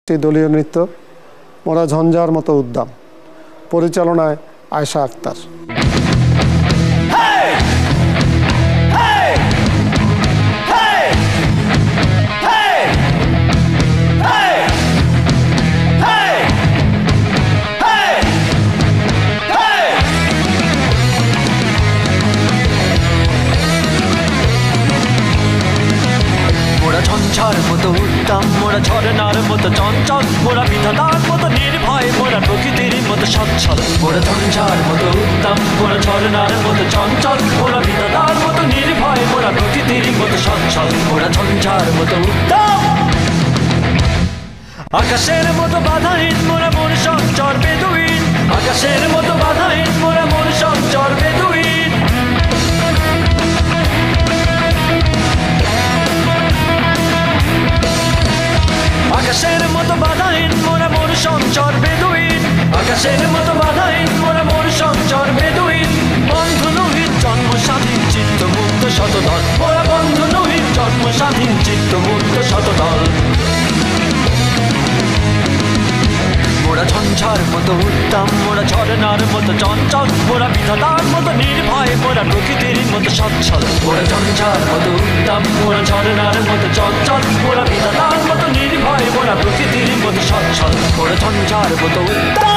দলীয় নৃত্য মোরা ঝঞ্ঝার মতো উদ্দাম, পরিচালনায় আয়েশা আক্তার। ঝঞ্ঝার মতো উত্তম মোরা ঝরনার মতো চঞ্চল, মোরা বিধাতার মতো নির্ভয়, মোরা প্রকৃতির মতো সচ্ছল। মোরা ঝঞ্ঝার মতো উত্তম মোরা ঝরনার মতো চঞ্চল, মোরা বিধাতার মতো নির্ভয়, মোরা প্রকৃতির মতো সচ্ছল। মোরা ঝঞ্ঝার মতো উত্তম, আকাশের মতো বাধাহীন মোরা মন সঞ্চর বেদুইন, আকাশের মতো বাধাহীন মোরা মন সঞ্চর বেদুইন। আকাশের মতো বাধাহীন মোরা মোর সঞ্চর বেদুইন, আকাশের মতো বাধাহীন মোরা মোর সঞ্চর বেদুইন। বন্ধু নহিত জন্ম স্বাধীন চিত্ত মুক্ত শতদল, মোরা বন্ধু নহিত জন্ম স্বাধীন চিত্ত মুক্ত শতদল। মোরা ঝঞ্ঝার মতো উত্তম মোরা ঝরনার মতো চঞ্চল, মোরা বিধাতার মতো নির্ভয়, মোরা প্রকৃতির মতো সচ্ছল। মোরা ঝঞ্ঝার মতো উত্তম মোরা ঝরনার মতো চঞ্চল, মোরা বিধাতার মতো নির্ভয়, মোরা প্রকৃতির মতো সচ্ছল। মোরা ঝঞ্ঝার মতো উত্তম।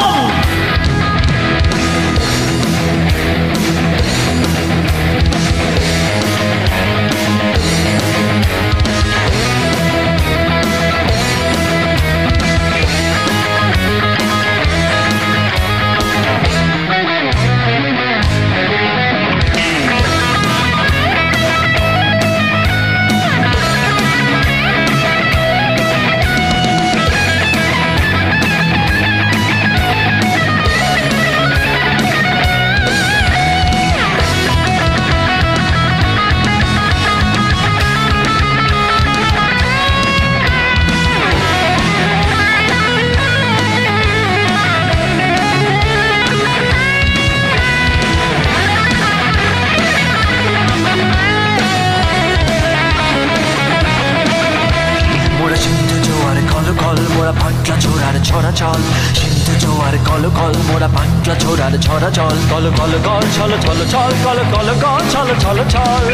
ছড়াচল সিন্ধু জোয়ার কল কল, মোরা পাঁচলা ছোড়ার ছড়াচল, কল কল কল ছল ছল ছল, কল কল কল ছল ছল ছল।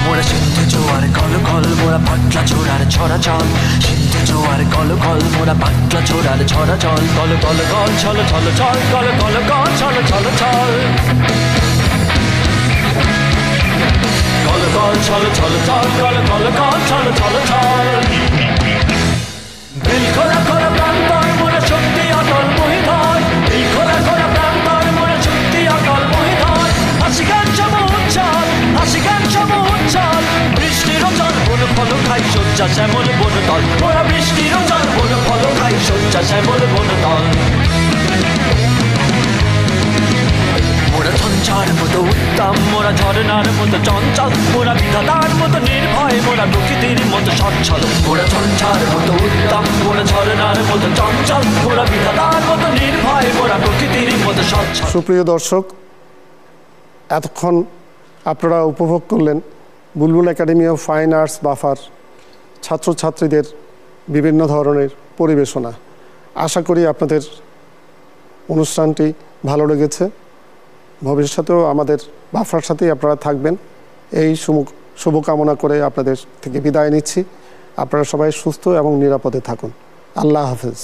মোরা সিন্ধু জোয়ার কল কল, মোরা পাঁচলা ছোড়ার ছড়াচল, সিন্ধু জোয়ার কল কল, মোরা পাঁচলা ছোড়ার ছড়াচল, কল কল কল ছল ছল ছল, কল কল কল ছল ছল ছল। কল কল ছল ছল ছল, কল কল কল ছল ছল ছল। দিল খোলা খোলা প্রান্তর মোরা শক্তি অটল মহিধর, দিল খোলা খোলা প্রান্তর মোরা শক্তি অটল মহিধর। হাসি গান সব উচ্ছল, হাসি গান সব উচ্ছল, বৃষ্টির জল বন ফল খাই শয্যা শ্যামল বনতল, মোরা বৃষ্টির জল বন ফল খাই শয্যা শ্যামল বনতল। মোরা ঝঞ্ঝার মতো উত্তম মোরা ঝরনার মতো চঞ্চল, মোরা বিধাতার মতো নির্ভয়, মোরা প্রকৃতির মতো সচ্ছল। মোরা ঝঞ্ঝার মতো উত্তম মোরা ঝরনার মতো চঞ্চল, মোরা বিধাতার মতো নির্ভয়, মোরা প্রকৃতির মতো সচ্ছল। সুপ্রিয় দর্শক, এতক্ষণ আপনারা উপভোগ করলেন Bulbul academy of fine arts বাফার ছাত্রছাত্রীদের বিভিন্ন ধরনের পরিবেশনা। আশা করি আপনাদের অনুষ্ঠানটি ভালো লেগেছে। ভবিষ্যতেও আমাদের বাফার সাথেই আপনারা থাকবেন এই শুভকামনা করে আপনাদের থেকে বিদায় নিচ্ছি। আপনারা সবাই সুস্থ এবং নিরাপদে থাকুন। আল্লাহ হাফেজ।